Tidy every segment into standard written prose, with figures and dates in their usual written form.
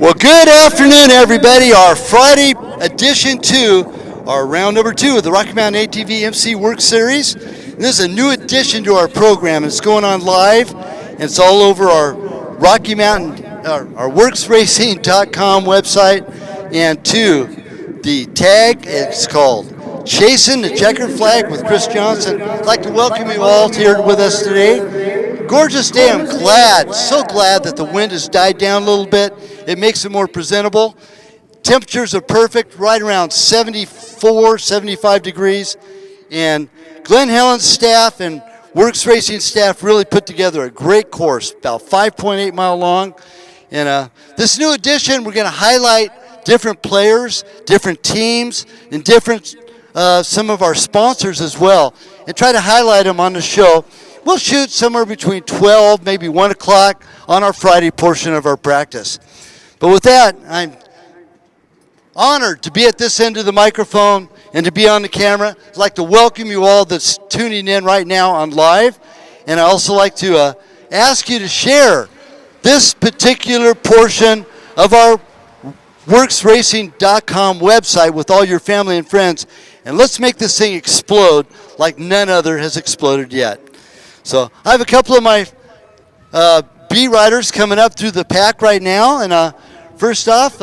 Well, good afternoon, everybody. Our Friday edition to our round number 2 of the Rocky Mountain ATV MC WORCS Series. And this is a new addition to our program. It's going on live, and it's all over our Rocky Mountain, our WORCSRACING.com website, and to the tag. It's called Chasing the Checkered Flag with Chris Johnson. I'd like to welcome you all here with us today. Gorgeous day. I'm glad, so glad that the wind has died down a little bit. It makes it more presentable. Temperatures are perfect, right around 74, 75 degrees. And Glen, Helen's staff and WORCS Racing staff really put together a great course, about 5.8 mile long. And this new edition, we're going to highlight different players, different teams, and different some of our sponsors as well, and try to highlight them on the show. We'll shoot somewhere between 12, maybe 1 o'clock on our Friday portion of our practice. But with that, I'm honored to be at this end of the microphone and to be on the camera. I'd like to welcome you all that's tuning in right now on live. And I also like to ask you to share this particular portion of our WORCSRACING.com website with all your family and friends. And let's make this thing explode like none other has exploded yet. So I have a couple of my B riders coming up through the pack right now. And first off,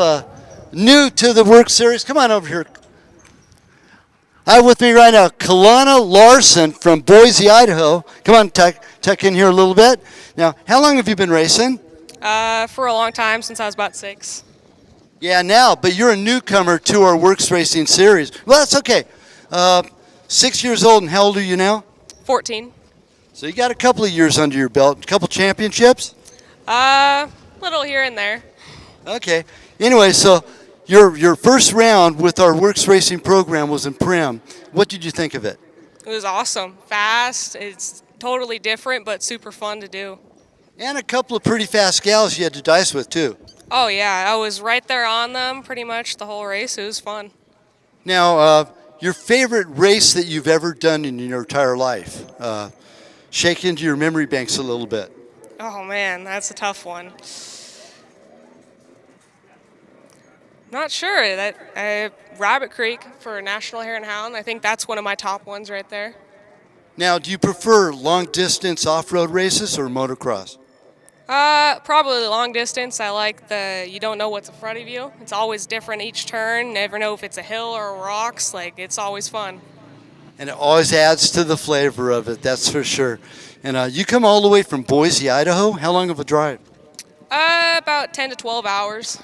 new to the WORCS series, come on over here. I have with me right now Kalana Larson from Boise, Idaho. Come on, tuck in here a little bit. Now, how long have you been racing? For a long time, since I was about 6. Yeah, now, but you're a newcomer to our WORCS Racing series. Well, that's okay. 6 years old, and how old are you now? 14. So you got a couple of years under your belt, a couple championships? Little here and there. Okay. Anyway, so your first round with our WORCS Racing program was in Prim. What did you think of it? It was awesome. Fast. It's totally different, but super fun to do. And a couple of pretty fast gals you had to dice with, too. Oh, yeah. I was right there on them pretty much the whole race. It was fun. Now, your favorite race that you've ever done in your entire life? Shake into your memory banks a little bit. Oh, man, that's a tough one. Not sure. Rabbit Creek for National Hare and Hound. I think that's one of my top ones right there. Now, do you prefer long-distance off-road races or motocross? Probably long distance. I like you don't know what's in front of you. It's always different each turn. Never know if it's a hill or rocks. It's always fun. And it always adds to the flavor of it, that's for sure. And you come all the way from Boise, Idaho. How long of a drive? About 10 to 12 hours.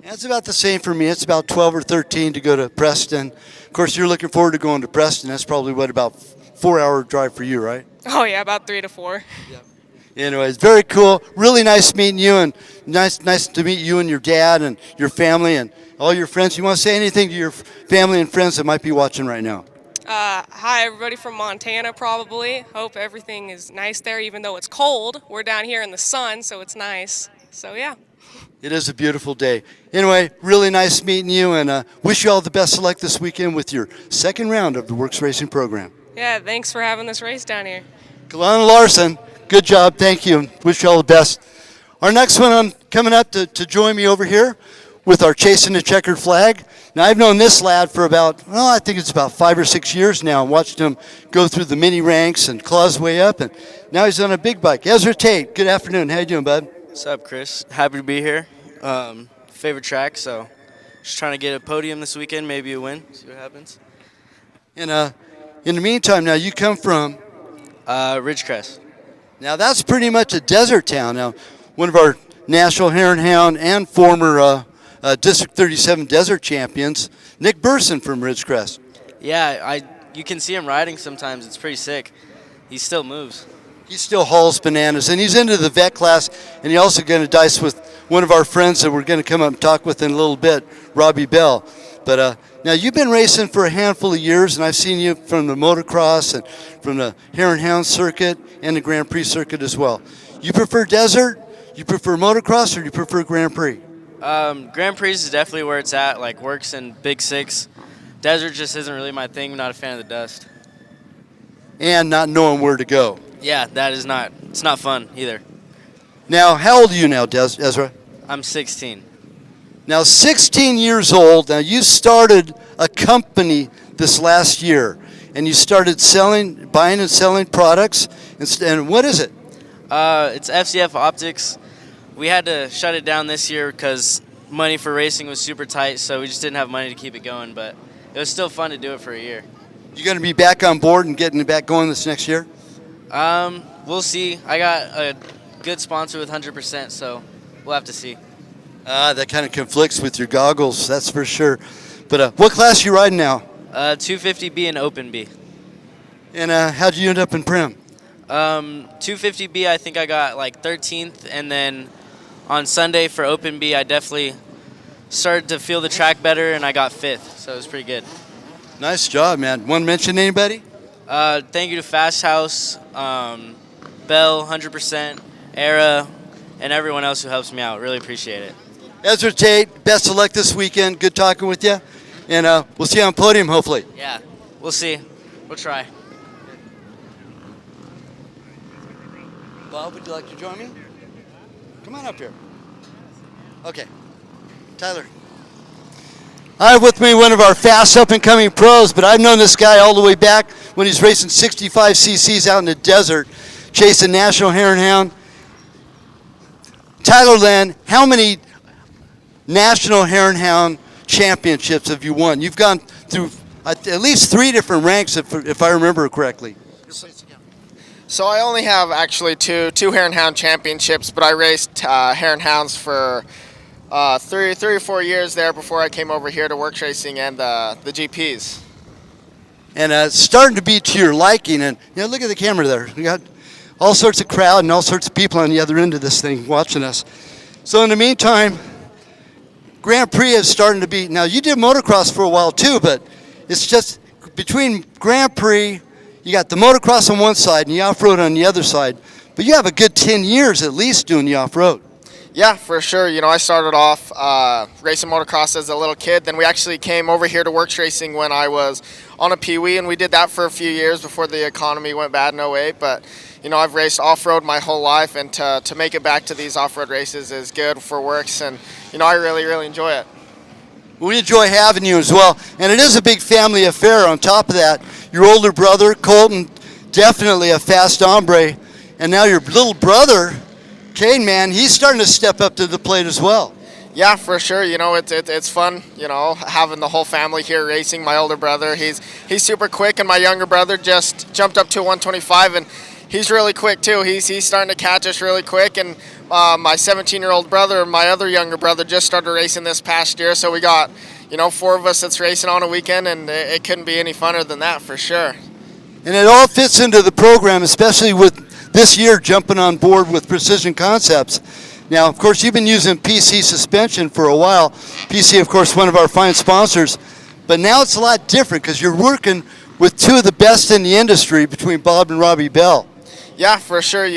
That's about the same for me. It's about 12 or 13 to go to Preston. Of course, you're looking forward to going to Preston. That's probably, about 4-hour drive for you, right? Oh, yeah, about 3 to 4. Yeah. Anyways, very cool. Really nice meeting you, and nice to meet you and your dad and your family and all your friends. You want to say anything to your family and friends that might be watching right now? Hi, everybody from Montana, probably. Hope everything is nice there, even though it's cold. We're down here in the sun, so it's nice. So, yeah. It is a beautiful day. Anyway, really nice meeting you, and wish you all the best of luck this weekend with your second round of the WORCS Racing program. Yeah, thanks for having this race down here. Kalana Larson, good job. Thank you, and wish you all the best. Our next one coming up to join me over here with our Chasing the Checkered Flag. Now, I've known this lad for I think it's about 5 or 6 years now. Watched him go through the mini ranks and claw his way up, and now he's on a big bike. Ezra Tate, good afternoon. How you doing, bud? What's up, Chris? Happy to be here. Favorite track, so just trying to get a podium this weekend, maybe a win, see what happens. And in the meantime, now you come from? Ridgecrest. Now, that's pretty much a desert town. Now, one of our National Hare and Hound and former District 37 desert champions, Nick Burson from Ridgecrest. Yeah, you can see him riding sometimes. It's pretty sick. He still moves. He still hauls bananas, and he's into the vet class, and he's also going to dice with one of our friends that we're going to come up and talk with in a little bit, Robbie Bell. But now, you've been racing for a handful of years, and I've seen you from the motocross and from the Hare and Hound circuit and the Grand Prix circuit as well. You prefer desert, you prefer motocross, or do you prefer Grand Prix? Grand Prix is definitely where it's at, like WORCS and Big Six. Desert just isn't really my thing. I'm not a fan of the dust. And not knowing where to go. Yeah, it's not fun either. Now, how old are you now, Ezra? I'm 16. Now, 16 years old. Now, you started a company this last year, and you started buying and selling products. And what is it? It's FCF Optics. We had to shut it down this year because money for racing was super tight, so we just didn't have money to keep it going. But it was still fun to do it for a year. You going to be back on board and getting it back going this next year? We'll see. I got a good sponsor with 100%, so we'll have to see. That kind of conflicts with your goggles, that's for sure. But what class are you riding now? 250B and Open B. And how'd you end up in Prim? 250B, I think I got like 13th, and then on Sunday for Open B, I definitely started to feel the track better, and I got 5th, so it was pretty good. Nice job, man. Want to mention anybody? Thank you to Fast House, Bell, 100%, Era, and everyone else who helps me out. Really appreciate it. Ezra Tate, best of luck this weekend. Good talking with you. And we'll see you on podium, hopefully. Yeah, we'll see. We'll try. Bob, would you like to join me? Come on up here. Okay. Tyler. I have with me one of our fast up-and-coming pros, but I've known this guy all the way back when he's racing 65 cc's out in the desert, chasing National Hare and Hound. Tyler Lynn, how many National Hare and Hound championships have you won? You've gone through at least 3 different ranks, if I remember correctly. So I only have actually two Hare and Hound championships, but I raced Hare and Hounds for 3 or 4 years there before I came over here to WORCS Racing and the GPs. And it's starting to be to your liking. And look at the camera there. We got all sorts of crowd and all sorts of people on the other end of this thing watching us. So in the meantime, Grand Prix is starting to be. Now you did motocross for a while too, but it's just between Grand Prix, you got the motocross on one side and the off-road on the other side. But you have a good 10 years at least doing the off-road. Yeah, for sure. I started off racing motocross as a little kid. Then we actually came over here to WORCS Racing when I was on a Pee-wee, and we did that for a few years before the economy went bad in '08. But, I've raced off-road my whole life, and to make it back to these off-road races is good for WORCS, and, I really, really enjoy it. We enjoy having you as well. And it is a big family affair. On top of that, your older brother, Colton, definitely a fast hombre. And now your little brother, Kane, man, he's starting to step up to the plate as well. Yeah, for sure. It's fun, having the whole family here racing. My older brother, he's super quick, and my younger brother just jumped up to 125, and he's really quick too. He's starting to catch us really quick, and my 17-year-old brother, my other younger brother, just started racing this past year, so we got, 4 of us that's racing on a weekend, and it couldn't be any funner than that for sure. And it all fits into the program, especially with this year jumping on board with Precision Concepts. Now, of course, you've been using PC suspension for a while. PC, of course, one of our fine sponsors. But now it's a lot different because you're working with 2 of the best in the industry between Bob and Robbie Bell. Yeah, for sure.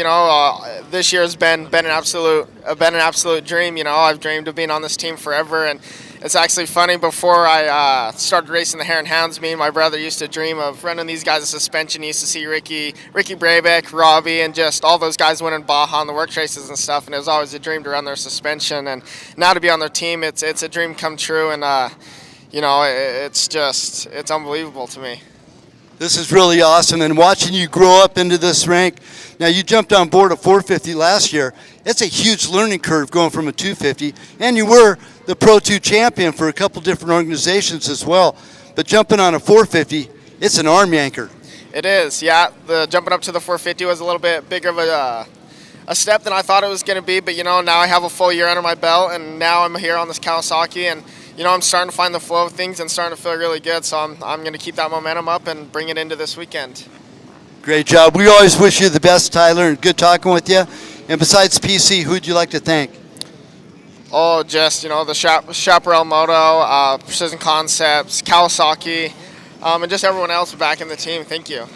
This year has been an absolute dream. I've dreamed of being on this team forever, and it's actually funny. Before I started racing the Hare and Hounds, me and my brother used to dream of running these guys' suspension. You used to see Ricky Brabeck, Robbie, and just all those guys winning Baja on the WORCS races and stuff. And it was always a dream to run their suspension. And now to be on their team, it's a dream come true. And it's unbelievable to me. This is really awesome, and watching you grow up into this rank. Now, you jumped on board a 450 last year. It's a huge learning curve going from a 250, and you were the Pro 2 champion for a couple different organizations as well. But jumping on a 450, it's an arm yanker. It is, yeah. The jumping up to the 450 was a little bit bigger of a step than I thought it was going to be, but now I have a full year under my belt, and now I'm here on this Kawasaki, and I'm starting to find the flow of things and starting to feel really good, so I'm going to keep that momentum up and bring it into this weekend. Great job. We always wish you the best, Tyler, and good talking with you. And besides PC, who'd you like to thank? Oh, just, the Chaparral Moto, Precision Concepts, Kawasaki, and just everyone else back in the team. Thank you.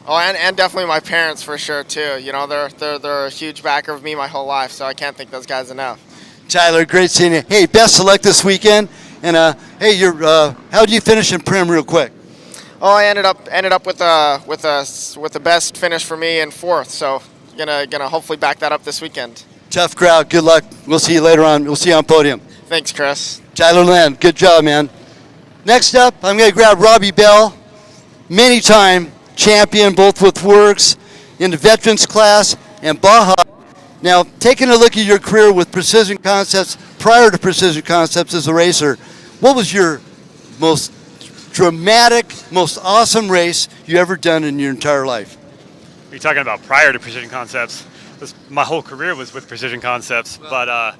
Oh, and definitely my parents for sure, too. They're a huge backer of me my whole life, so I can't thank those guys enough. Tyler, great seeing you. Hey, best of luck this weekend. And hey, how'd you finish in Prim real quick? Oh, I ended up with the best finish for me in 4th. So gonna hopefully back that up this weekend. Tough crowd. Good luck. We'll see you later on. We'll see you on podium. Thanks, Chris. Tyler Lynn, good job, man. Next up, I'm going to grab Robbie Bell, many-time champion, both with WORCS in the veterans class and Baja. Now, taking a look at your career with Precision Concepts, prior to Precision Concepts as a racer, what was your most dramatic, most awesome race you ever done in your entire life? Are you talking about prior to Precision Concepts? My whole career was with Precision Concepts, but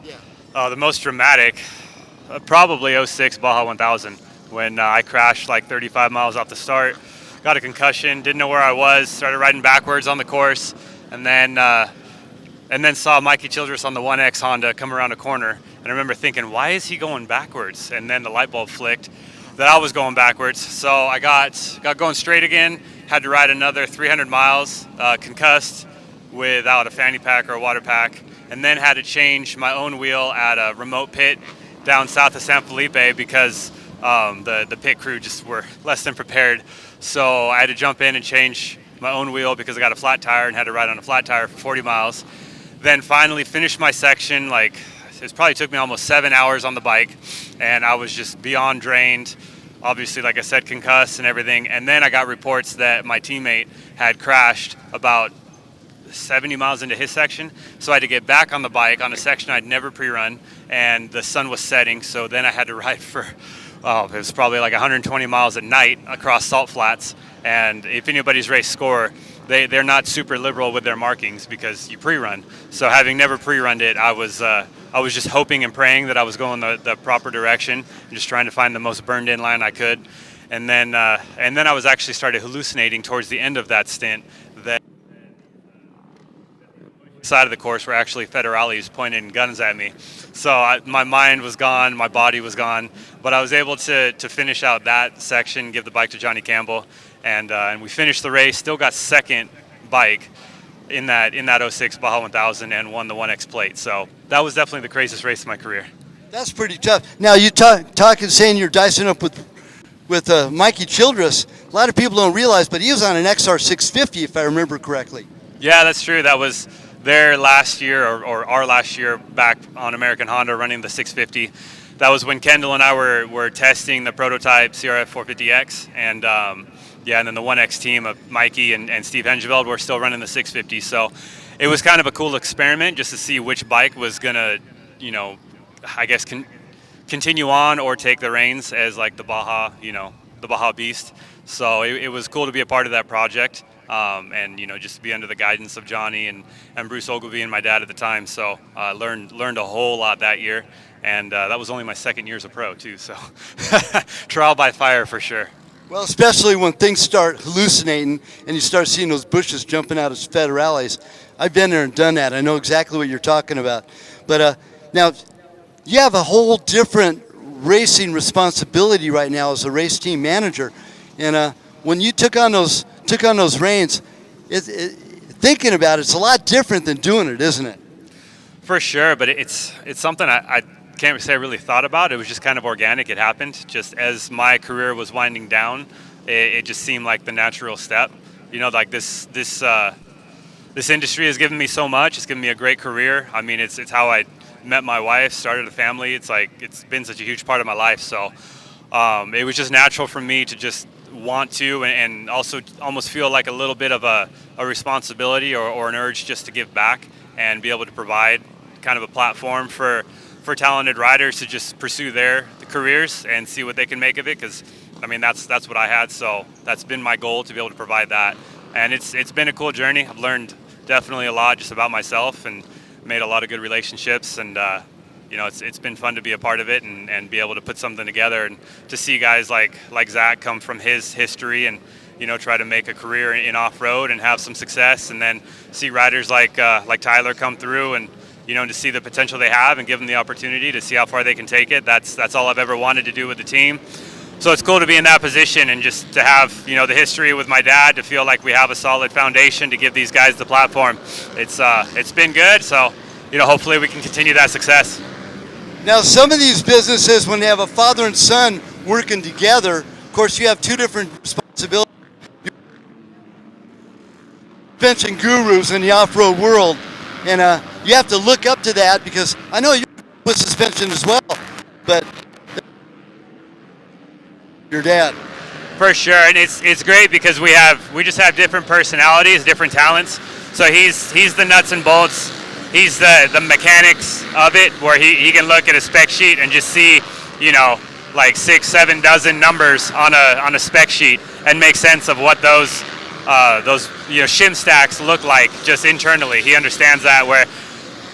the most dramatic, probably '06 Baja 1000, when I crashed like 35 miles off the start, got a concussion, didn't know where I was, started riding backwards on the course, and then saw Mikey Childress on the 1X Honda come around a corner, and I remember thinking, why is he going backwards? And then the light bulb flicked that I was going backwards, so I got going straight again, had to ride another 300 miles, concussed without a fanny pack or a water pack, and then had to change my own wheel at a remote pit down south of San Felipe because the pit crew just were less than prepared. So I had to jump in and change my own wheel because I got a flat tire and had to ride on a flat tire for 40 miles. Then finally finished my section. Like, it probably took me almost 7 hours on the bike, and I was just beyond drained. Obviously, like I said, concussed and everything. And then I got reports that my teammate had crashed about 70 miles into his section. So I had to get back on the bike on a section I'd never pre-run, and the sun was setting. So then I had to ride for, it was probably like 120 miles at night across salt flats. And if anybody's race score, they're not super liberal with their markings because you pre-run. So having never pre-runned it, I was just hoping and praying that I was going the proper direction, and just trying to find the most burned in line I could. And then I was actually started hallucinating towards the end of that stint that side of the course were actually federales pointing guns at me. So my mind was gone, my body was gone, but I was able to finish out that section, give the bike to Johnny Campbell, and we finished the race. Still got second bike in that '06 Baja 1000 and won the 1X plate. So that was definitely the craziest race of my career. That's pretty tough. Now you talking saying you're dicing up with Mikey Childress. A lot of people don't realize, but he was on an XR 650 if I remember correctly. Yeah, that's true. That was their last year, or our last year back on American Honda running the 650. That was when Kendall and I were testing the prototype CRF 450X, and then the 1X team of Mikey and Steve Hengeveld were still running the 650. So it was kind of a cool experiment just to see which bike was gonna, I guess continue on or take the reins as like the Baja, the Baja Beast. So it was cool to be a part of that project. And just to be under the guidance of Johnny and Bruce Ogilvie and my dad at the time. So learned a whole lot that year, and that was only my second year as a pro too. So trial by fire for sure. Well, especially when things start hallucinating and you start seeing those bushes jumping out as federales. I've been there and done that. I know exactly what you're talking about. But now you have a whole different racing responsibility right now as a race team manager, and when you took on those reins, thinking about it, it's a lot different than doing it, isn't it? For sure, but it's something I can't say I really thought about. It was just kind of organic. It happened just as my career was winding down. It just seemed like the natural step. Like this industry has given me so much. It's given me a great career. I mean, it's how I met my wife, started a family. It's been such a huge part of my life. So it was just natural for me to just want to and also almost feel like a little bit of a responsibility or an urge just to give back and be able to provide kind of a platform for talented riders to just pursue their careers and see what they can make of it, because I mean that's what I had. So that's been my goal, to be able to provide that, and it's been a cool journey. I've learned definitely a lot just about myself and made a lot of good relationships, and it's been fun to be a part of it and be able to put something together, and to see guys like Zach come from his history and try to make a career in off-road and have some success, and then see riders like Tyler come through and to see the potential they have and give them the opportunity to see how far they can take it. That's all I've ever wanted to do with the team. So it's cool to be in that position and just to have the history with my dad, to feel like we have a solid foundation to give these guys the platform. It's been good. So hopefully we can continue that success. Now, some of these businesses, when they have a father and son working together, of course, you have two different responsibilities. Suspension gurus in the off-road world, and you have to look up to that, because I know you're with suspension as well. but your dad. For sure, and it's great because we just have different personalities, different talents. So he's the nuts and bolts. He's the mechanics of it, where he can look at a spec sheet and just see, like 6, 7 dozen numbers on a spec sheet and make sense of what those shim stacks look like just internally. He understands that, where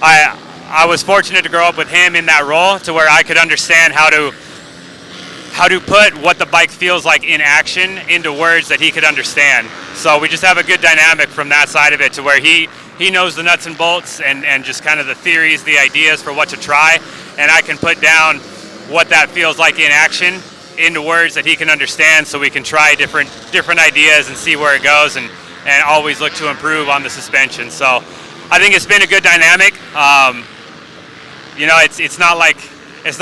I was fortunate to grow up with him in that role, to where I could understand how to put what the bike feels like in action into words that he could understand. So we just have a good dynamic from that side of it, to where he knows the nuts and bolts and just kind of the theories, the ideas for what to try, and I can put down what that feels like in action into words that he can understand, so we can try different ideas and see where it goes, and always look to improve on the suspension. So I think it's been a good dynamic. It's not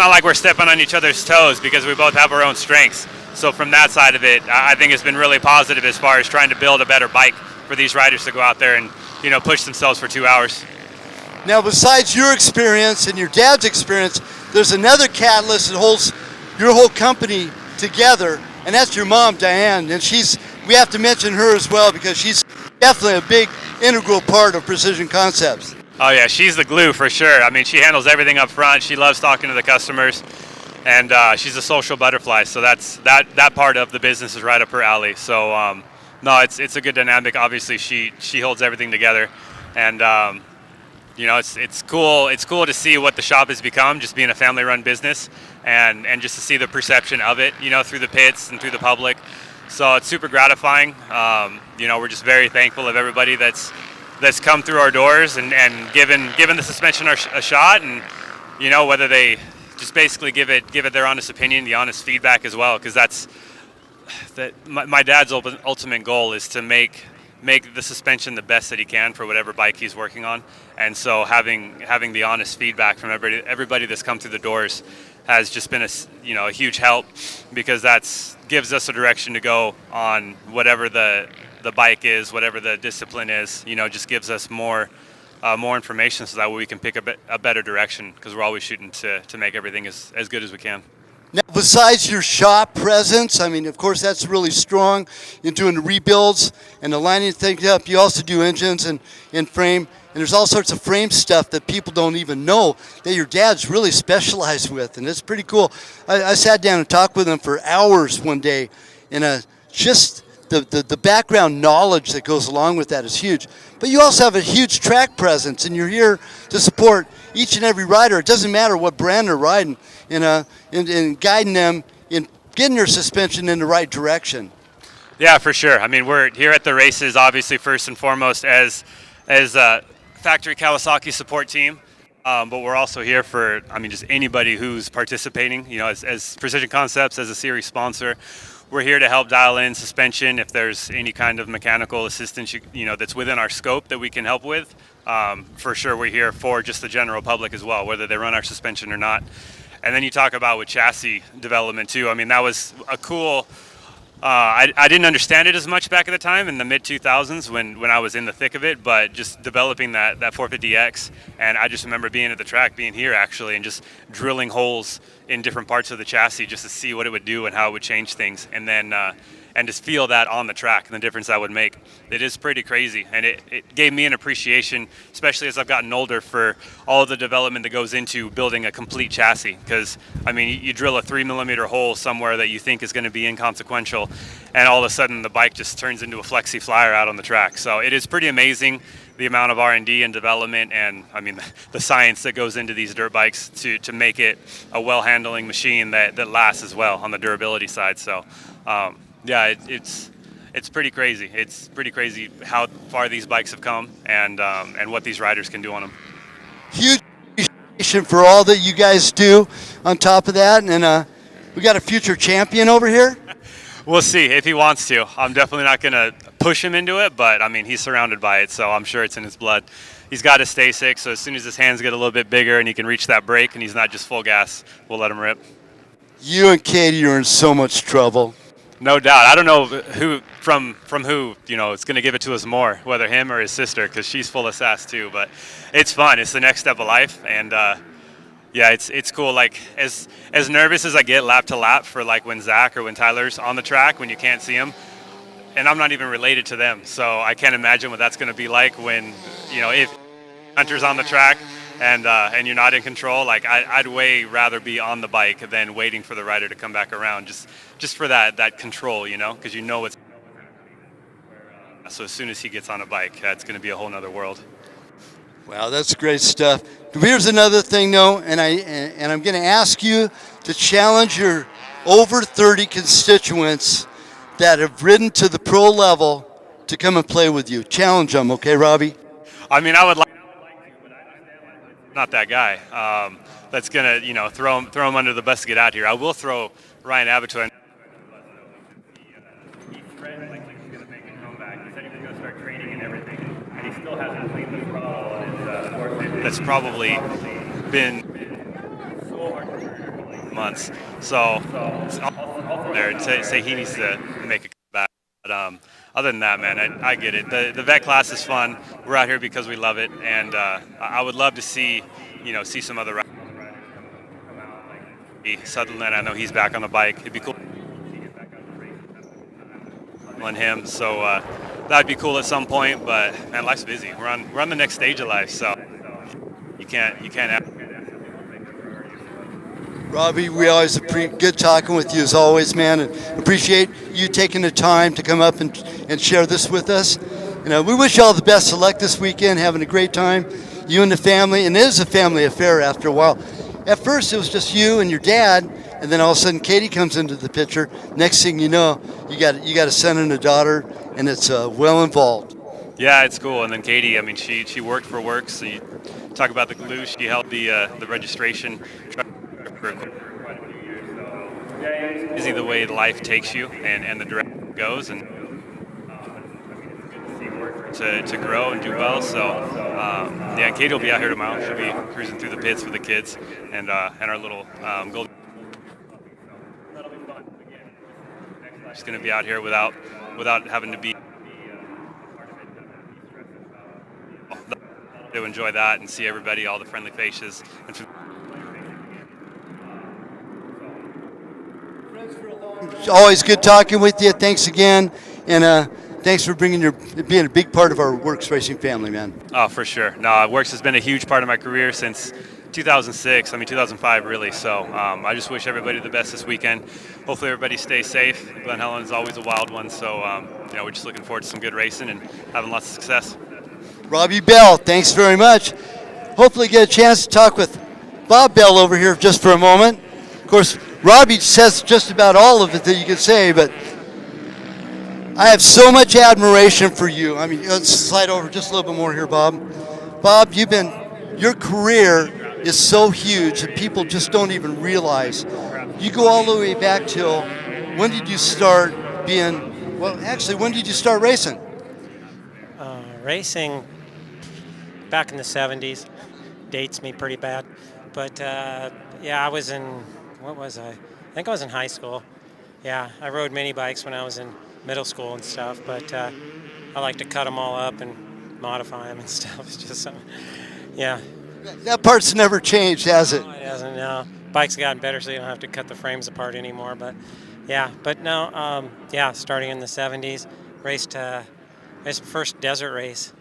like we're stepping on each other's toes, because we both have our own strengths. So from that side of it, I think it's been really positive as far as trying to build a better bike for these riders to go out there and push themselves for 2 hours. Now, besides your experience and your dad's experience, there's another catalyst that holds your whole company together, and that's your mom, Diane. And we have to mention her as well, because she's definitely a big integral part of Precision Concepts. Oh yeah, she's the glue for sure. I mean, she handles everything up front. She loves talking to the customers, and she's a social butterfly. So that part of the business is right up her alley. So no, it's a good dynamic. Obviously, she holds everything together, and it's cool. It's cool to see what the shop has become, just being a family-run business, and just to see the perception of it, through the pits and through the public. So it's super gratifying. We're just very thankful of everybody that's come through our doors and given the suspension a shot, and whether they just basically give it their honest opinion, the honest feedback as well, because my dad's ultimate goal is to make the suspension the best that he can for whatever bike he's working on. And so having the honest feedback from everybody that's come through the doors has just been a huge help, because gives us a direction to go on whatever the bike is, whatever the discipline is. Just gives us more information, so that way we can pick a better direction, because we're always shooting to make everything as good as we can. Now, besides your shop presence, I mean, of course, that's really strong. You're doing the rebuilds and the lining things up. You also do engines and frame. And there's all sorts of frame stuff that people don't even know that your dad's really specialized with. And it's pretty cool. I sat down and talked with him for hours one day. And just the background knowledge that goes along with that is huge. But you also have a huge track presence, and you're here to support each and every rider. It doesn't matter what brand they're riding, in guiding them in getting their suspension in the right direction. Yeah, for sure. I mean, we're here at the races, obviously, first and foremost, as a factory Kawasaki support team. But we're also here for, just anybody who's participating, as Precision Concepts, as a series sponsor. We're here to help dial in suspension if there's any kind of mechanical assistance, that's within our scope that we can help with. For sure, we're here for just the general public as well, whether they run our suspension or not. And then you talk about with chassis development too. I mean, that was a cool. I didn't understand it as much back at the time in the mid-2000s when I was in the thick of it, but just developing that 450X, and I just remember being at the track, being here actually, and just drilling holes in different parts of the chassis just to see what it would do and how it would change things, and then and just feel that on the track and the difference that would make. It is pretty crazy, and it gave me an appreciation, especially as I've gotten older, for all of the development that goes into building a complete chassis. Because you drill a 3mm hole somewhere that you think is going to be inconsequential, and all of a sudden the bike just turns into a flexi flyer out on the track. So it is pretty amazing, the amount of R&D and development, and the science that goes into these dirt bikes to make it a well-handling machine that lasts as well on the durability side. So yeah, it's pretty crazy. It's pretty crazy how far these bikes have come, and what these riders can do on them. Huge appreciation for all that you guys do on top of that. And we got a future champion over here. We'll see if he wants to. I'm definitely not going to push him into it, but he's surrounded by it, so I'm sure it's in his blood. He's got to stay sick, so as soon as his hands get a little bit bigger and he can reach that brake and he's not just full gas, we'll let him rip. You and Katie are in so much trouble. No doubt. I don't know who from who is going to give it to us more, whether him or his sister, because she's full of sass too. But it's fun. It's the next step of life, and Yeah, it's cool. Like as nervous as I get lap to lap for like when Zach or when Tyler's on the track when you can't see them, and I'm not even related to them, so I can't imagine what that's going to be like when, if Hunter's on the track and you're not in control. Like I'd way rather be on the bike than waiting for the rider to come back around, just for that control, because you know it's. So as soon as he gets on a bike, that's going to be a whole nother world. Wow, that's great stuff. Here's another thing, though, and I'm going to ask you to challenge your over 30 constituents that have ridden to the pro level to come and play with you. Challenge them, okay, Robbie? I mean, I would like. Not that guy. That's gonna, throw him under the bus to get out here. I will throw Ryan Abbott to an. He threatened like he's gonna make a comeback. He said he was gonna start training and everything, and he still hasn't cleaned the throttle. And that's probably been so hard for months. So there to say he needs to make a comeback. But other than that, man, I get it. The vet class is fun. We're out here because we love it, and I would love to see some other riders come out. Like Sutherland, I know he's back on the bike. It'd be cool to get back on the race on him. So that'd be cool at some point. But man, life's busy. We're on the next stage of life, so you can't. Robbie, we always good talking with you as always, man, and appreciate you taking the time to come up and share this with us. We wish you all the best of luck this weekend, having a great time, you and the family, and it is a family affair after a while. At first, it was just you and your dad, and then all of a sudden, Katie comes into the picture. Next thing you know, you got a son and a daughter, and it's well involved. Yeah, it's cool. And then Katie, I mean, she worked for WORCS. So you talk about the glue. She held the registration for quite a few years. So yeah, it's busy the way life takes you and the direction it goes, and it's good to see WORCS to grow and do well. So yeah, and Katie will be out here tomorrow. She'll be cruising through the pits with the kids and our little gold. That'll be fun. Again, she's going to be out here without having to be. To enjoy that and see everybody, all the friendly faces. It's always good talking with you. Thanks again, and thanks for being a big part of our WORCS racing family, man. Oh, for sure. No, WORCS has been a huge part of my career since 2006. I mean, 2005 really. So I just wish everybody the best this weekend. Hopefully everybody stays safe. Glen Helen is always a wild one. So we're just looking forward to some good racing and having lots of success. Robbie Bell, thanks very much. Hopefully get a chance to talk with Bob Bell over here just for a moment. Of course, Robbie says just about all of it that you can say, but I have so much admiration for you. I mean, let's slide over just a little bit more here, Bob. Bob, your career is so huge that people just don't even realize. You go all the way back till, when did you start when did you start racing? Racing back in the 70s, dates me pretty bad, but yeah, I was in, what was I think I was in high school. Yeah, I rode mini bikes when I was in middle school and stuff, but I like to cut them all up and modify them and stuff. It's just something, yeah. That part's never changed, has it? No, it hasn't, no. Bikes gotten better so you don't have to cut the frames apart anymore, but yeah, but no, yeah, starting in the 70s, raced my first desert race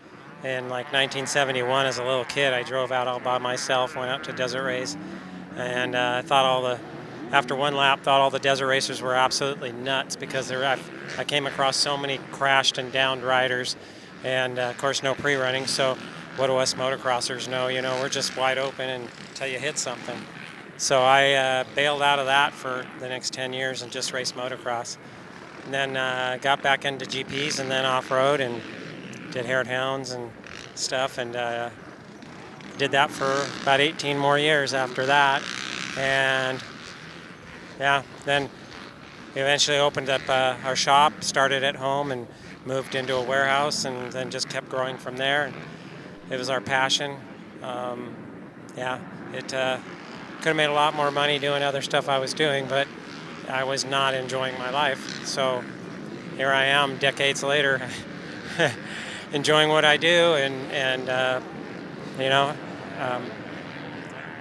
in like 1971 as a little kid. I drove out all by myself, went out to desert race, and I thought after one lap, thought all the desert racers were absolutely nuts because I came across so many crashed and downed riders, and of course no pre-running. So what do us motocrossers know? We're just wide open until you hit something. So I bailed out of that for the next 10 years and just raced motocross. And then got back into GPs and then off-road and did Hare and Hounds and stuff, and did that for about 18 more years after that. And yeah, then we eventually opened up our shop, started at home and moved into a warehouse, and then just kept growing from there. It was our passion. Yeah, it could have made a lot more money doing other stuff I was doing, but I was not enjoying my life. So here I am decades later enjoying what I do, and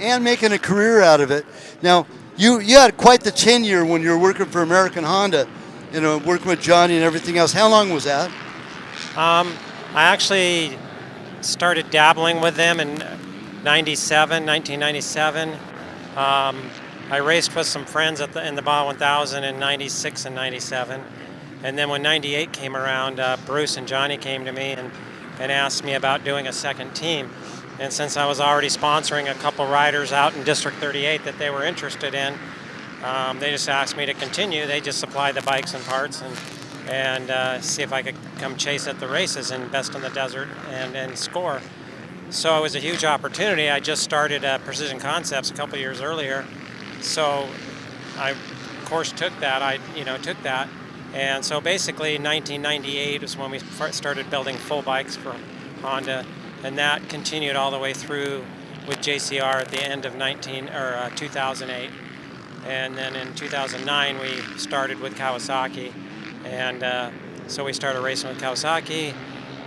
and making a career out of it. Now, you had quite the tenure when you were working for American Honda, working with Johnny and everything else. How long was that? I actually started dabbling with them in 1997. I raced with some friends in the Baja 1000 in 96 and 97. And then when 98 came around, Bruce and Johnny came to me and asked me about doing a second team. And since I was already sponsoring a couple riders out in District 38 that they were interested in, they just asked me to continue. They just supply the bikes and parts and see if I could come chase at the races and best in the desert and score. So it was a huge opportunity. I just started Precision Concepts a couple years earlier. So I, of course, took that. And so basically 1998 was when we started building full bikes for Honda. And that continued all the way through with JCR at the end of 2008. And then in 2009, we started with Kawasaki. And so we started racing with Kawasaki.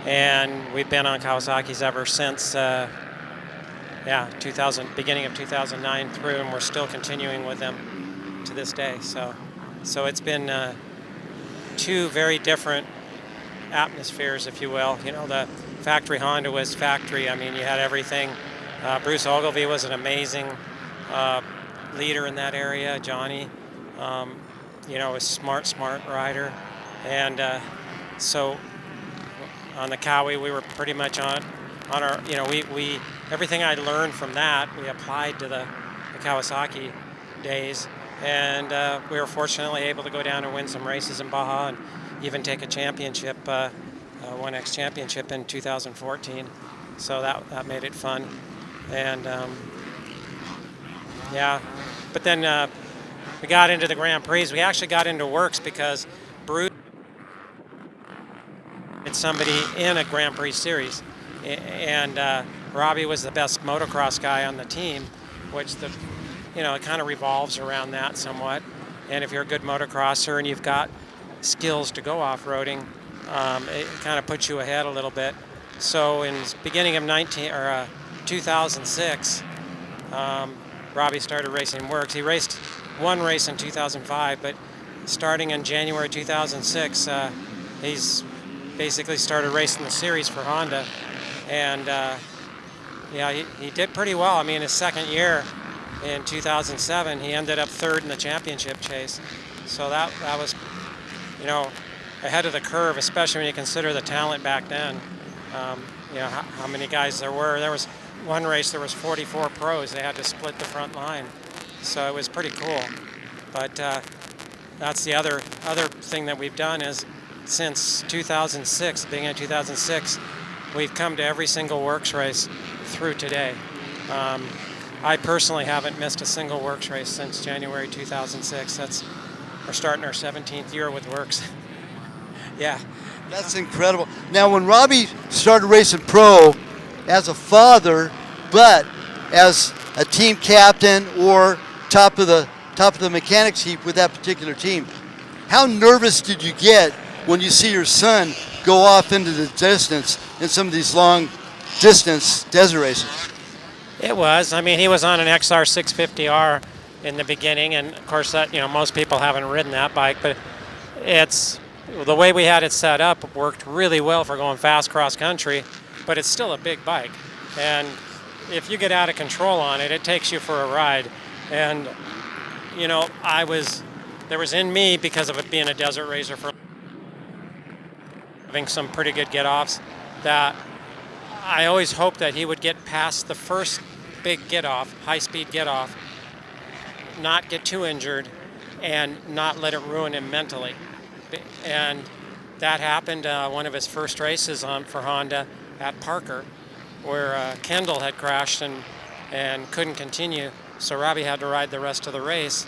And we've been on Kawasaki's ever since, beginning of 2009 through, and we're still continuing with them to this day. So it's been two very different atmospheres, if you will. The factory Honda was factory. I mean, you had everything. Bruce Ogilvie was an amazing leader in that area. Johnny, was smart rider. And so on the Cowie, we were pretty much on our, we everything I learned from that, we applied to the Kawasaki days. And we were fortunately able to go down and win some races in Baja and even take a championship, 1X championship in 2014. So that made it fun. And but then we got into the Grand Prix. We actually got into WORCS because Bruce had somebody in a Grand Prix series. And Robbie was the best motocross guy on the team, which it kind of revolves around that somewhat. And if you're a good motocrosser and you've got skills to go off-roading, it kind of puts you ahead a little bit. So in the beginning of 2006, Robbie started racing WORCS. He raced one race in 2005, but starting in January 2006, he's basically started racing the series for Honda. And he did pretty well. I mean, his second year in 2007, he ended up third in the championship chase. So that was, ahead of the curve, especially when you consider the talent back then. How many guys there were. There was one race, there was 44 pros. They had to split the front line. So it was pretty cool. But that's the other thing that we've done is since 2006, beginning of 2006, we've come to every single WORCS race through today. I personally haven't missed a single WORCS race since January 2006. We're starting our 17th year with WORCS. Yeah. That's incredible. Now, when Robbie started racing pro as a father, but as a team captain or top of the mechanics heap with that particular team, how nervous did you get when you see your son go off into the distance in some of these long distance desert races? It was. I mean, he was on an XR 650R in the beginning, and of course that, most people haven't ridden that bike, but the way we had it set up worked really well for going fast cross country, but it's still a big bike. And if you get out of control on it, it takes you for a ride. And, there was in me, because of it being a desert racer, for having some pretty good get-offs, that I always hoped that he would get past the first big get-off, high-speed get-off, not get too injured, and not let it ruin him mentally. And that happened one of his first races for Honda at Parker, where Kendall had crashed and couldn't continue, so Robbie had to ride the rest of the race.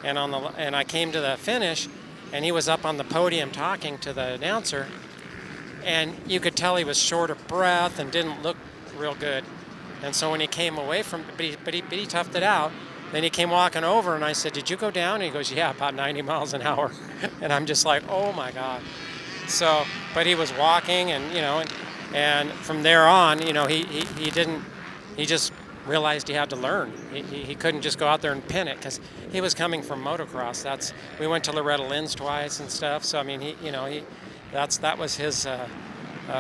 And I came to the finish, and he was up on the podium talking to the announcer, and you could tell he was short of breath and didn't look real good. And so when he came away from, but he toughed it out. Then he came walking over, and I said, "Did you go down?" And he goes, "Yeah, about 90 miles an hour." And I'm just like, oh my God. So, but he was walking, and and from there on, he just realized he had to learn. He couldn't just go out there and pin it because he was coming from motocross. We went to Loretta Lynn's twice and stuff. So I mean, that was his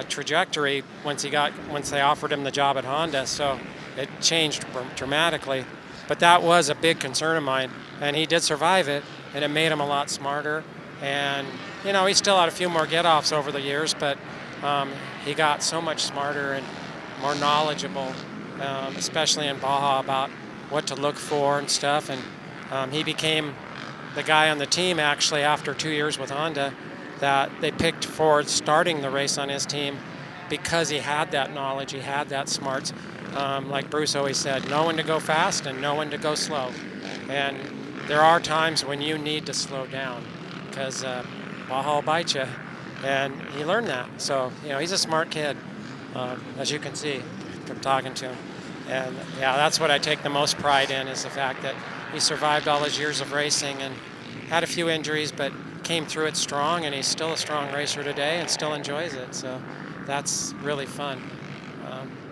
trajectory once they offered him the job at Honda. So it changed dramatically. But that was a big concern of mine, and he did survive it, and it made him a lot smarter. And he still had a few more get-offs over the years, but he got so much smarter and more knowledgeable, especially in Baja, about what to look for and stuff. And he became the guy on the team, actually, after 2 years with Honda, that they picked for starting the race on his team because he had that knowledge, he had that smarts. Like Bruce always said, know when to go fast and know when to go slow. And there are times when you need to slow down because Baja will bite you. And he learned that. So, he's a smart kid, as you can see from talking to him. And yeah, that's what I take the most pride in, is the fact that he survived all his years of racing and had a few injuries, but came through it strong, and he's still a strong racer today and still enjoys it. So that's really fun.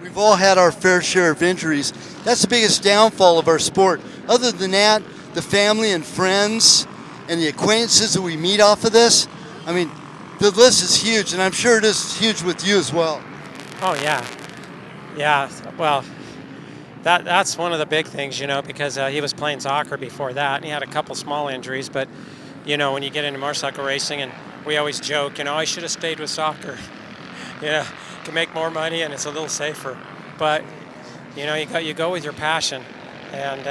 We've all had our fair share of injuries. That's the biggest downfall of our sport. Other than that, the family and friends and the acquaintances that we meet off of this, I mean, the list is huge, and I'm sure it is huge with you as well. Oh, yeah. Yeah, well, that's one of the big things, because he was playing soccer before that, and he had a couple small injuries, but, when you get into motorcycle racing, and we always joke, I should have stayed with soccer. Can make more money, and it's a little safer. But, you go with your passion, and,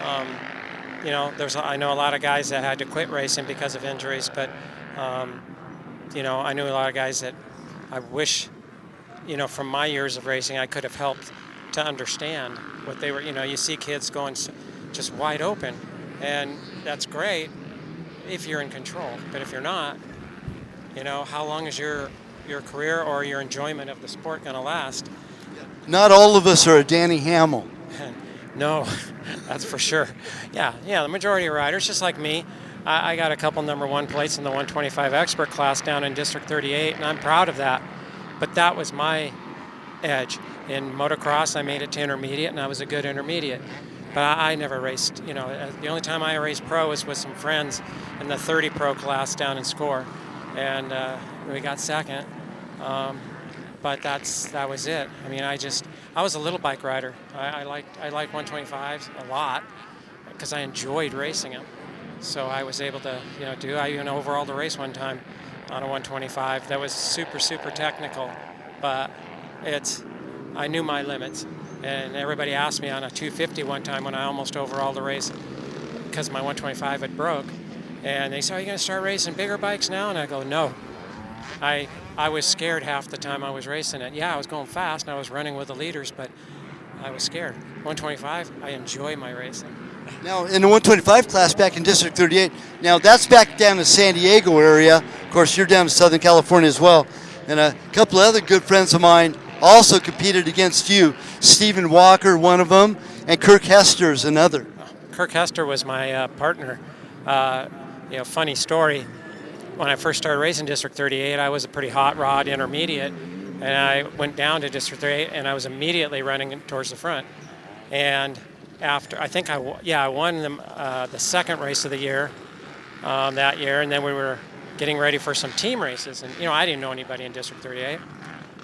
I know a lot of guys that had to quit racing because of injuries, but, I knew a lot of guys that I wish, from my years of racing, I could have helped to understand what they were. You see kids going just wide open, and that's great if you're in control. But if you're not, how long is your career or your enjoyment of the sport going to last? Not all of us are a Danny Hamill. No, that's for sure. Yeah, the majority of riders, just like me. I got a couple #1 plates in the 125 expert class down in District 38, and I'm proud of that. But that was my edge. In motocross, I made it to intermediate, and I was a good intermediate. But I never raced, the only time I raced pro was with some friends in the 30 pro class down in Score. And we got second. But that was it. I mean, I was a little bike rider. I liked 125s a lot because I enjoyed racing them. So I was able to, I even overalled a race one time on a 125 that was super, super technical, but I knew my limits. And everybody asked me on a 250 one time when I almost overalled the race because my 125 had broke. And they said, "Are you going to start racing bigger bikes now?" And I go, "No." I was scared half the time I was racing it. Yeah, I was going fast and I was running with the leaders, but I was scared. 125, I enjoy my racing. Now, in the 125 class back in District 38, now that's back down in the San Diego area. Of course, you're down in Southern California as well. And a couple of other good friends of mine also competed against you. Stephen Walker, one of them, and Kirk Hester is another. Kirk Hester was my partner. Funny story. When I first started racing District 38, I was a pretty hot rod intermediate, and I went down to District 38, and I was immediately running towards the front. And after, I think I won the second race of the year that year, and then we were getting ready for some team races, and I didn't know anybody in District 38.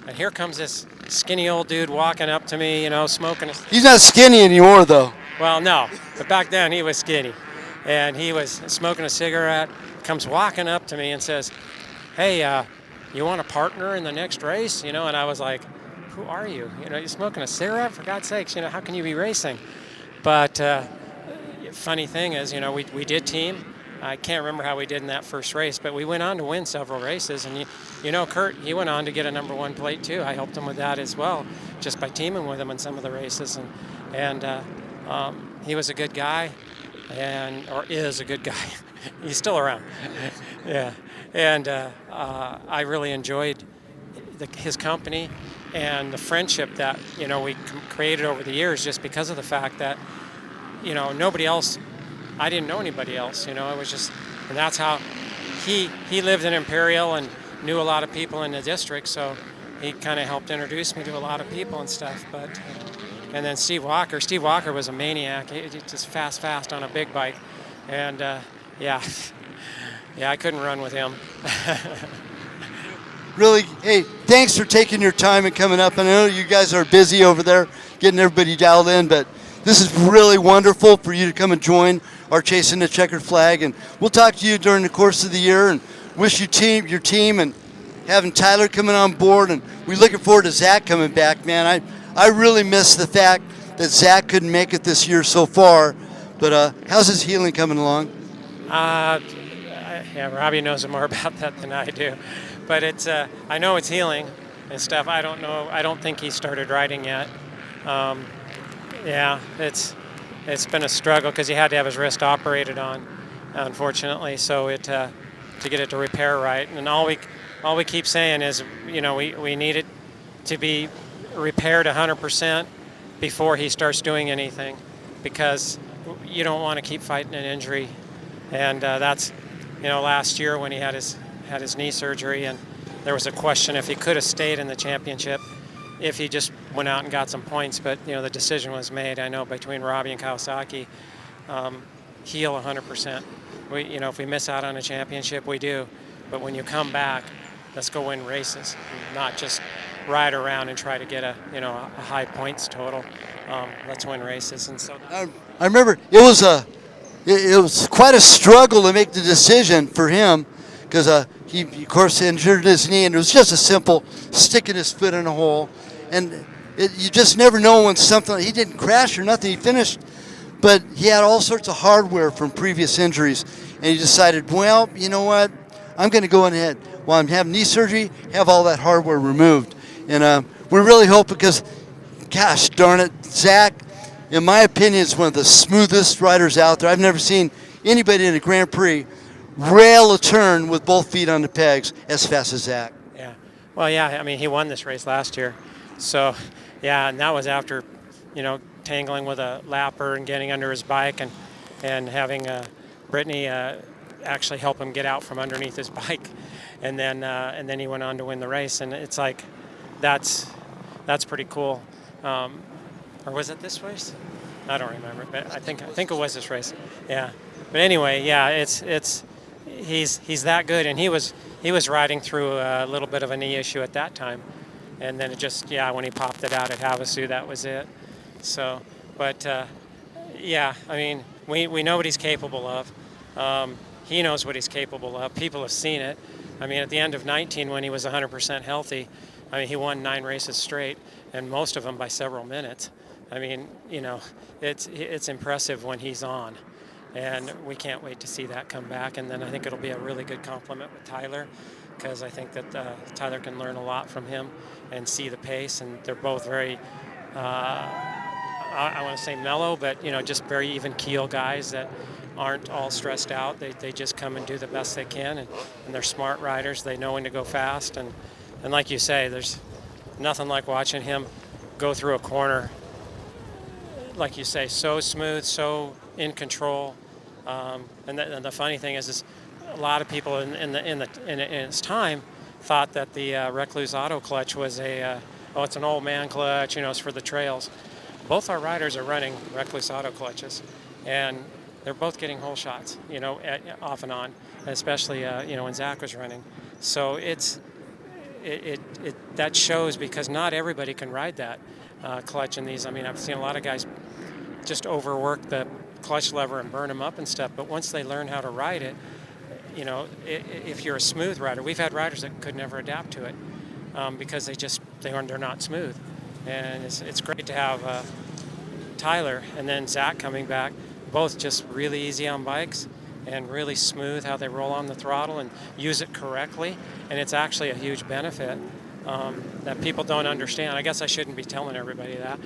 And here comes this skinny old dude walking up to me, smoking. He's not skinny anymore, though. Well, no, but back then he was skinny, and he was smoking a cigarette. Comes walking up to me and says, "Hey, you want a partner in the next race?" And I was like, "Who are you? You're smoking a cigarette? For God's sakes, how can you be racing?" But funny thing is, we did team. I can't remember how we did in that first race, but we went on to win several races. And Kurt, he went on to get a #1 plate too. I helped him with that as well, just by teaming with him in some of the races. And he was a good guy, or is a good guy. He's still around. Yeah. And I really enjoyed his company and the friendship that, we created over the years, just because of the fact that, nobody else, I didn't know anybody else, it was just, and that's how he lived in Imperial and knew a lot of people in the district, so he kind of helped introduce me to a lot of people and stuff. But And then Steve Walker was a maniac. He just fast on a big bike. And yeah, I couldn't run with him. Really, hey, thanks for taking your time and coming up. I know you guys are busy over there getting everybody dialed in, but this is really wonderful for you to come and join our Chasing the Checkered Flag. And we'll talk to you during the course of the year and wish your team and having Tyler coming on board. And we're looking forward to Zach coming back, man. I really miss the fact that Zach couldn't make it this year so far. But how's his healing coming along? Yeah, Robbie knows more about that than I do. But it's I know it's healing and stuff. I don't know. I don't think he started riding yet. Yeah, it's been a struggle because he had to have his wrist operated on, unfortunately. So to get it to repair right. And all we keep saying is, we need it to be repaired 100% before he starts doing anything, because you don't want to keep fighting an injury. And that's, last year when he had his knee surgery, and there was a question if he could have stayed in the championship if he just went out and got some points. But the decision was made, I know, between Robbie and Kawasaki, heal 100%. If we miss out on a championship, we do. But when you come back, let's go win races, not just ride around and try to get a high points total. Let's win races. And so I remember it was quite a struggle to make the decision for him, because he, of course, injured his knee, and it was just a simple sticking his foot in a hole. And you just never know when something, he didn't crash or nothing, he finished, but he had all sorts of hardware from previous injuries, and he decided, well, you know what, I'm going to go ahead, while I'm having knee surgery, have all that hardware removed. And we really hope, because, gosh darn it, Zach, in my opinion, is one of the smoothest riders out there. I've never seen anybody in a Grand Prix rail a turn with both feet on the pegs as fast as Zach. Yeah. Well, yeah, I mean, he won this race last year. So, yeah, and that was after, tangling with a lapper and getting under his bike and having Brittany actually help him get out from underneath his bike. And then he went on to win the race. And it's like, that's pretty cool. Or was it this race? I don't remember, but I think it was this race. Yeah. But anyway, yeah, he's that good, and he was riding through a little bit of a knee issue at that time, and then it just, when he popped it out at Havasu, that was it. So, but yeah, I mean, we know what he's capable of. He knows what he's capable of. People have seen it. I mean, at the end of 19, when he was 100% healthy, I mean, he won 9 races straight, and most of them by several minutes. I mean, it's impressive when he's on, and we can't wait to see that come back. And then I think it'll be a really good complement with Tyler, because I think that Tyler can learn a lot from him and see the pace, and they're both very, I want to say mellow, but just very even keel guys that aren't all stressed out. They just come and do the best they can, and they're smart riders. They know when to go fast, and like you say, there's nothing like watching him go through a corner, like you say, so smooth, so in control. And the funny thing is a lot of people in its time thought that the Recluse Auto clutch was it's an old man clutch, it's for the trails. Both our riders are running Recluse Auto clutches, and they're both getting hole shots, off and on, especially when Zach was running. So that shows, because not everybody can ride that clutch in these. I mean, I've seen a lot of guys just overwork the clutch lever and burn them up and stuff, but once they learn how to ride it, if you're a smooth rider, we've had riders that could never adapt to it because they're not smooth. And it's great to have Tyler and then Zach coming back, both just really easy on bikes and really smooth how they roll on the throttle and use it correctly. And it's actually a huge benefit that people don't understand. I guess I shouldn't be telling everybody that.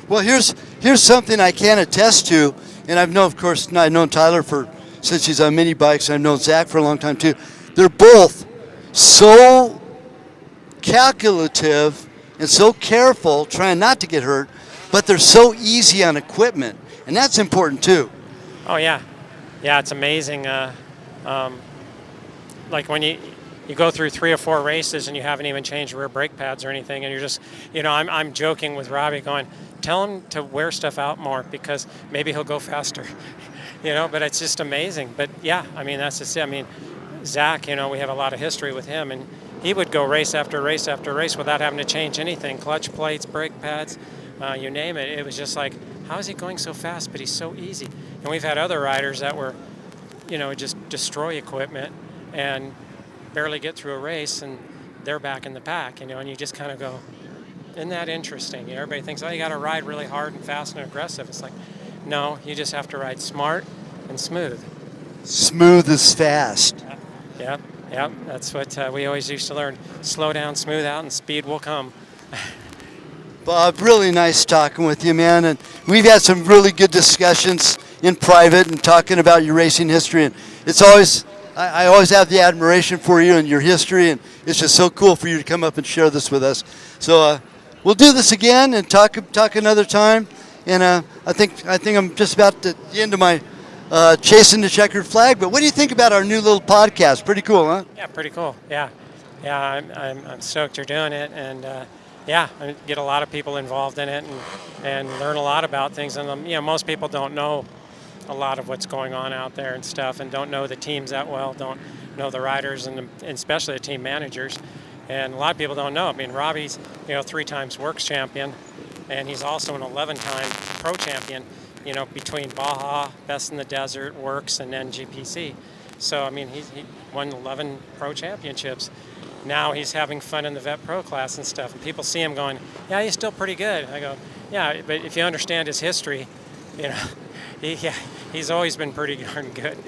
Well, here's something I can attest to, and I've known Tyler since he's on mini bikes, and I've known Zach for a long time too. They're both so calculative and so careful, trying not to get hurt, but they're so easy on equipment, and that's important too. Oh yeah, it's amazing. Like when you go through 3 or 4 races and you haven't even changed rear brake pads or anything, and you're just, I'm joking with Robbie going, tell him to wear stuff out more because maybe he'll go faster. But it's just amazing. But yeah, I mean, that's just it. I mean, Zach, we have a lot of history with him, and he would go race after race after race without having to change anything, clutch plates, brake pads, you name it. It was just like, how is he going so fast, but he's so easy? And we've had other riders that were, just destroy equipment and barely get through a race, and they're back in the pack, and you just kind of go, isn't that interesting? Everybody thinks, you got to ride really hard and fast and aggressive. It's like, no, you just have to ride smart and smooth. Smooth is fast. Yep. That's what we always used to learn. Slow down, smooth out, and speed will come. Bob, really nice talking with you, man. And we've had some really good discussions in private and talking about your racing history. And it's always, I always have the admiration for you and your history. And it's just so cool for you to come up and share this with us. So we'll do this again and talk another time. And I think I'm just about at the end of my chasing the checkered flag. But what do you think about our new little podcast? Pretty cool, huh? Yeah, pretty cool. Yeah, I'm stoked you're doing it, and I get a lot of people involved in it and learn a lot about things. And most people don't know a lot of what's going on out there and stuff, and don't know the teams that well, don't know the riders and especially the team managers. And a lot of people don't know. I mean, Robbie's 3 times WORCS champion, and he's also an 11-time pro champion. Between Baja, Best in the Desert, WORCS, and then GPC. So, I mean, he won 11 pro championships. Now he's having fun in the Vet Pro class and stuff. And people see him going, yeah, he's still pretty good. I go, yeah, but if you understand his history, he's always been pretty darn good.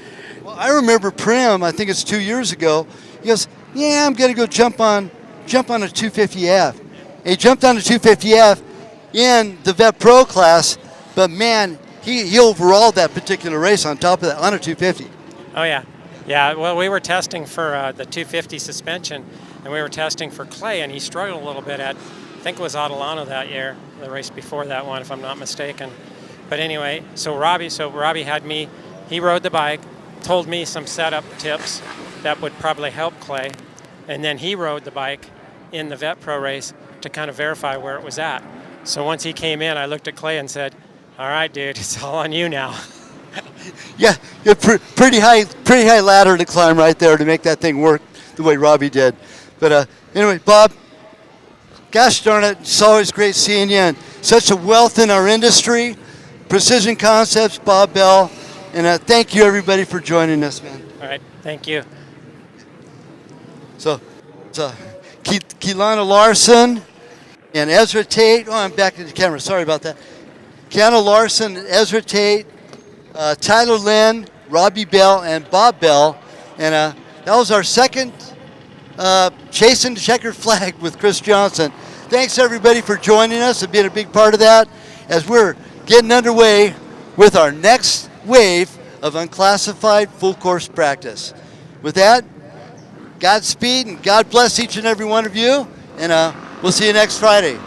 Well, I remember Prim, I think it's 2 years ago, he goes, yeah, I'm going to go jump on a 250F. He jumped on a 250F in the Vet Pro class, but man, he overalled that particular race on top of that on a 250. Oh, yeah. Yeah, well, we were testing for the 250 suspension, and we were testing for clay, and he struggled a little bit at, I think it was Adelano that year, the race before that one, if I'm not mistaken. But anyway, so Robbie had me, he rode the bike, told me some setup tips that would probably help Clay, and then he rode the bike in the Vet Pro race to kind of verify where it was at. So once he came in, I looked at Clay and said, all right, dude, it's all on you now. Yeah, pretty high ladder to climb right there to make that thing work the way Robbie did. But anyway, Bob, gosh darn it, it's always great seeing you, and such a wealth in our industry. Precision Concepts, Bob Bell, and thank you everybody for joining us, man. All right, thank you. So Kieyona Larsen and Ezra Tate. Oh, I'm back to the camera. Sorry about that. Kieyona Larsen, Ezra Tate, Tyler Lynn, Robbie Bell, and Bob Bell. And that was our second Chasing the Checkered Flag with Chris Johnson. Thanks, everybody, for joining us and being a big part of that as we're getting underway with our next wave of unclassified full course practice. With that, Godspeed and God bless each and every one of you, and we'll see you next Friday.